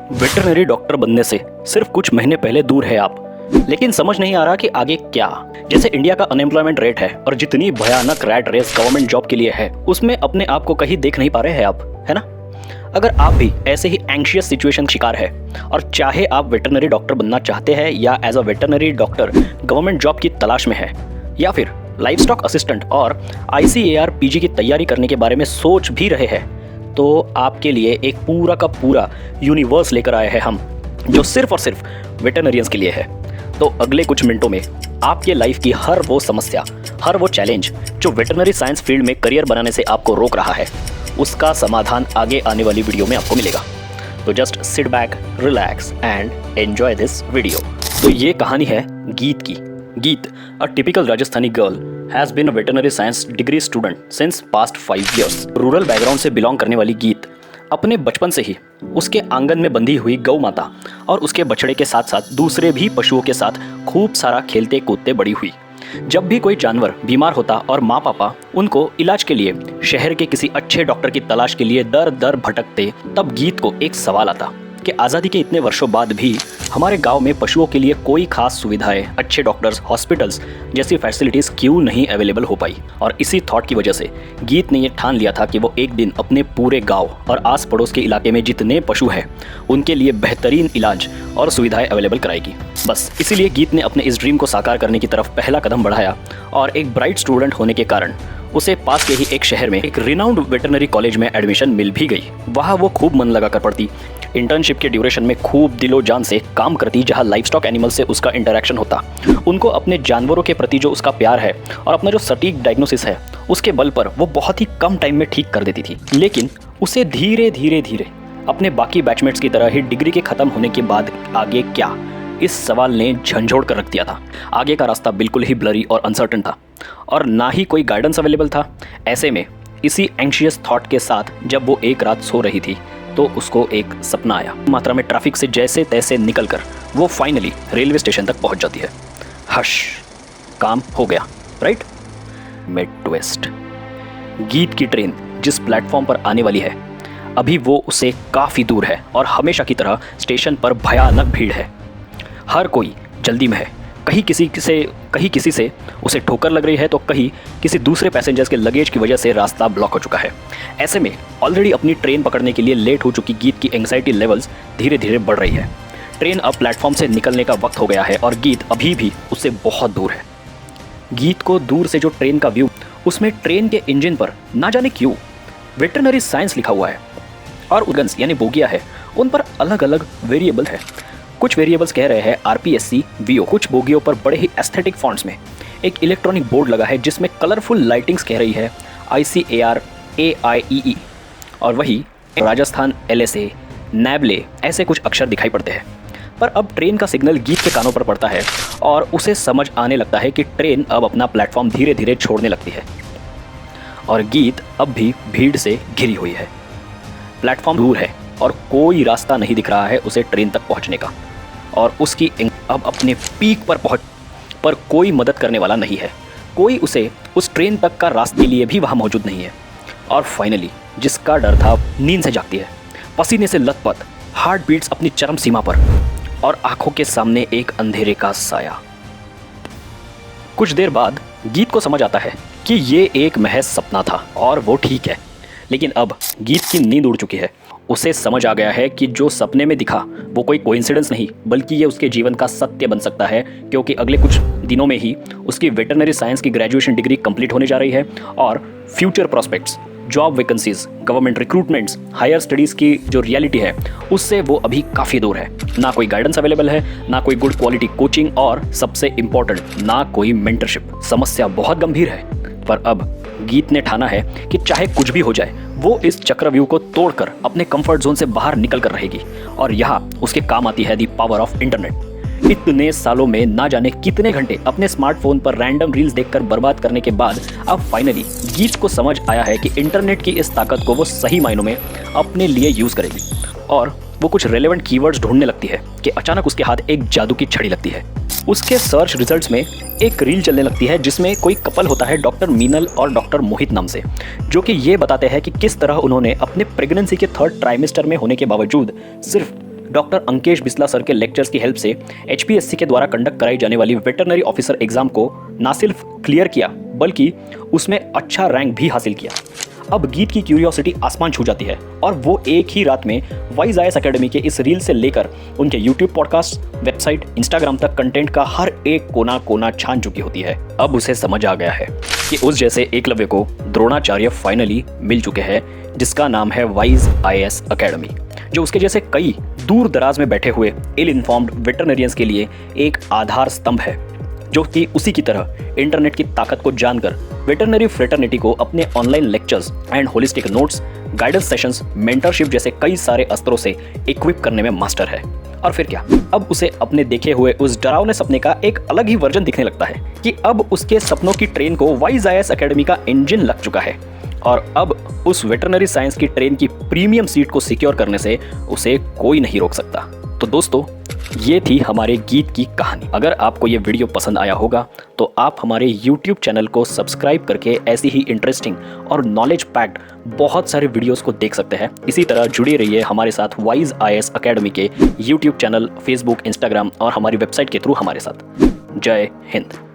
Veterinary doctor बनने से सिर्फ कुछ महीने पहले दूर है आप, लेकिन समझ नहीं आ रहा कि आगे क्या। जैसे इंडिया का अनएम्प्लॉयमेंट रेट है और जितनी भयानक रैट रेस गवर्नमेंट जॉब के लिए है, उसमें अपने आप को कहीं देख नहीं पा रहे हैं आप, है ना। अगर आप भी ऐसे ही एंग्शियस सिचुएशन शिकार है और चाहे आप वेटरनरी डॉक्टर बनना चाहते हैं या as a veterinary doctor government job की तलाश में है या फिर लाइवस्टॉक असिस्टेंट और ICAR PG की तैयारी करने के बारे में सोच भी रहे हैं, तो आपके लिए एक पूरा का पूरा यूनिवर्स लेकर आए हैं हम, जो सिर्फ और सिर्फ वेटरनरियंस के लिए है। तो अगले कुछ मिनटों में आपके लाइफ की हर वो समस्या, हर वो चैलेंज जो वेटरनरी साइंस फील्ड में करियर बनाने से आपको रोक रहा है, उसका समाधान आगे आने वाली वीडियो में आपको मिलेगा। तो just sit back, relax and enjoy this video. तो ये कहानी है गीत की। Geet, a typical Rajasthani girl, has been a veterinary science degree student since past 5 years। Rural background से बिलोंग करने वाली गीत अपने बचपन से ही उसके आंगन में बंधी हुई गौ माता और उसके बछड़े के साथ साथ दूसरे भी पशुओं के साथ खूब सारा खेलते कूदते बड़ी हुई। जब भी कोई जानवर बीमार होता और माँ पापा उनको इलाज के लिए शहर के किसी अच्छे डॉक्टर की तलाश के लिए दर दर भटकते, तब गीत को एक सवाल आता कि आज़ादी के इतने वर्षों बाद भी हमारे गांव में पशुओं के लिए कोई खास सुविधाएं, अच्छे डॉक्टर्स, हॉस्पिटल्स जैसी फैसिलिटीज़ क्यों नहीं अवेलेबल हो पाई। और इसी थॉट की वजह से गीत ने ये ठान लिया था कि वो एक दिन अपने पूरे गांव और आस पड़ोस के इलाके में जितने पशु हैं उनके लिए बेहतरीन इलाज और सुविधाएं अवेलेबल कराएगी। बस इसीलिए गीत ने अपने इस ड्रीम को साकार करने की तरफ पहला कदम बढ़ाया और एक ब्राइट स्टूडेंट होने के कारण उसे पास के ही एक शहर में एक रिनाउंड वेटरनरी कॉलेज में एडमिशन मिल भी गई। वहाँ वो खूब मन लगा कर पढ़ती, इंटर्नशिप के ड्यूरेशन में खूब दिलो जान से काम करती, जहाँ लाइवस्टॉक एनिमल से उसका इंटरेक्शन होता। उनको अपने जानवरों के प्रति जो उसका प्यार है और अपना जो सटीक डायग्नोसिस है, उसके बल पर वो बहुत ही कम टाइम में ठीक कर देती थी। लेकिन उसे धीरे धीरे अपने बाकी बैचमेट्स की तरह ही डिग्री के ख़त्म होने के बाद आगे क्या, इस सवाल ने झंझोड़ कर रख दिया था। आगे का रास्ता बिल्कुल ही ब्लरी और अनसर्टन था और ना ही कोई गाइडेंस अवेलेबल था। ऐसे में इसी एंग्शियस थॉट के साथ जब वो एक रात सो रही थी तो उसको एक सपना आया। मात्रा में ट्रैफिक से जैसे तैसे निकलकर वो फाइनली रेलवे स्टेशन तक पहुंच जाती है। हश, काम हो गया, राइट। मिड ट्विस्ट, गीत की ट्रेन जिस प्लेटफॉर्म पर आने वाली है अभी वो उससे काफ़ी दूर है और हमेशा की तरह स्टेशन पर भयानक भीड़ है। हर कोई जल्दी में है, कहीं किसी से उसे ठोकर लग रही है तो कहीं किसी दूसरे पैसेंजर्स के लगेज की वजह से रास्ता ब्लॉक हो चुका है। ऐसे में ऑलरेडी अपनी ट्रेन पकड़ने के लिए लेट हो चुकी गीत की एंग्जाइटी लेवल्स धीरे धीरे बढ़ रही है। ट्रेन अब प्लेटफॉर्म से निकलने का वक्त हो गया है और गीत अभी भी उससे बहुत दूर है। गीत को दूर से जो ट्रेन का व्यू, उसमें ट्रेन के इंजन पर ना जाने क्यों वेटरनरी साइंस लिखा हुआ है और उगन्स यानी बोगिया है, उन पर अलग अलग वेरिएबल है। कुछ वेरिएबल्स कह रहे हैं RPSC VO। कुछ बोगियों पर बड़े ही एस्थेटिक फॉन्ट्स में एक इलेक्ट्रॉनिक बोर्ड लगा है जिसमें कलरफुल लाइटिंग्स कह रही है ICAR AIEE और वही राजस्थान LSA NABLE, ऐसे कुछ अक्षर दिखाई पड़ते हैं। पर अब ट्रेन का सिग्नल गीत के कानों पर पड़ता है और उसे समझ आने लगता है कि ट्रेन अब अपना प्लेटफॉर्म धीरे धीरे छोड़ने लगती है और गीत अब भी भीड़ से घिरी हुई है। प्लेटफॉर्म दूर है और कोई रास्ता नहीं दिख रहा है उसे ट्रेन तक पहुंचने का और उसकी अब अपने पीक पर पहुंच पर कोई मदद करने वाला नहीं है। कोई उसे उस ट्रेन तक का रास्ते के लिए भी वहां मौजूद नहीं है। और फाइनली जिसका डर था नींद से जागती है, पसीने से लथपथ, हार्ट बीट्स अपनी चरम सीमा पर और आंखों के सामने एक अंधेरे का साया। कुछ देर बाद गीत को समझ आता है कि ये एक महज सपना था और वो ठीक है। लेकिन अब गीत की नींद उड़ चुकी है। उसे समझ आ गया है कि जो सपने में दिखा वो कोई कोइंसिडेंस नहीं, बल्कि ये उसके जीवन का सत्य बन सकता है, क्योंकि अगले कुछ दिनों में ही उसकी वेटरनरी साइंस की ग्रेजुएशन डिग्री कंप्लीट होने जा रही है और future prospects, job vacancies, government recruitments, higher studies की जो रियलिटी है उससे वो अभी काफ़ी दूर है। ना कोई गाइडेंस अवेलेबल है, ना कोई गुड क्वालिटी कोचिंग और सबसे इम्पोर्टेंट ना कोई मेंटरशिप। समस्या बहुत गंभीर है, पर अब गीत ने ठाना है कि चाहे कुछ भी हो जाए वो इस चक्रव्यूह को तोड़कर अपने कंफर्ट जोन से बाहर निकल कर रहेगी। और यहाँ उसके काम आती है दी पावर ऑफ इंटरनेट। इतने सालों में ना जाने कितने घंटे अपने स्मार्टफोन पर रैंडम रील्स देखकर बर्बाद करने के बाद अब फाइनली गीत को समझ आया है कि इंटरनेट की इस ताकत को वो सही मायनों में अपने लिए यूज़ करेगी। और वो कुछ रेलेवेंट कीवर्ड्स ढूंढने लगती है कि अचानक उसके हाथ एक जादू की छड़ी लगती है। उसके सर्च रिजल्ट्स में एक रील चलने लगती है जिसमें कोई कपल होता है डॉक्टर मीनल और डॉक्टर मोहित नाम से, जो कि ये बताते हैं कि किस तरह उन्होंने अपने प्रेगनेंसी के 3rd ट्राइमेस्टर में होने के बावजूद सिर्फ डॉक्टर अंकेश बिस्ला सर के लेक्चर्स की हेल्प से HPSC के द्वारा कंडक्ट कराई जाने वाली वेटरनरी ऑफिसर एग्जाम को ना सिर्फ क्लियर किया बल्कि उसमें अच्छा रैंक भी हासिल किया। अब गीत की क्यूरियोसिटी आसमान छू जाती है और वो एक ही रात में वाइज IAS एकेडमी के इस रील से लेकर उनके YouTube पॉडकास्ट, वेबसाइट, Instagram तक कंटेंट का हर एक कोना कोना छान चुकी होती है। अब उसे समझ आ गया है कि उस जैसे एकलव्य को द्रोणाचार्य फाइनली मिल चुके हैं, जिसका नाम है वाइज IAS एकेडमी, जो उसके जैसे कई दूर दराज में बैठे हुए इल इन्फॉर्म्ड वेटरनरियंस के लिए एक आधार स्तंभ है, जो कि उसी की तरह इंटरनेट की ताकत को जानकर वेटरनरी फ्रेटर्निटी को अपने online lectures and holistic notes, guidance sessions, mentorship जैसे कई सारे अस्त्रों से इक्विप करने में मास्टर है। और फिर क्या, अब उसे अपने देखे हुए उस डरावने सपने का एक अलग ही वर्जन दिखने लगता है कि अब उसके सपनों की ट्रेन को वाइज IAS एकेडमी का इंजन लग चुका है और अब उस वेटरनरी साइंस की ट्रेन की प्रीमियम सीट को सिक्योर करने से उसे कोई नहीं रोक सकता। तो दोस्तों, ये थी हमारे गीत की कहानी। अगर आपको ये वीडियो पसंद आया होगा तो आप हमारे YouTube चैनल को सब्सक्राइब करके ऐसी ही इंटरेस्टिंग और नॉलेज पैक्ड बहुत सारे वीडियोस को देख सकते हैं। इसी तरह जुड़े रहिए हमारे साथ वाइज IAS एकेडमी के YouTube चैनल, Facebook, Instagram और हमारी वेबसाइट के थ्रू हमारे साथ। जय हिंद।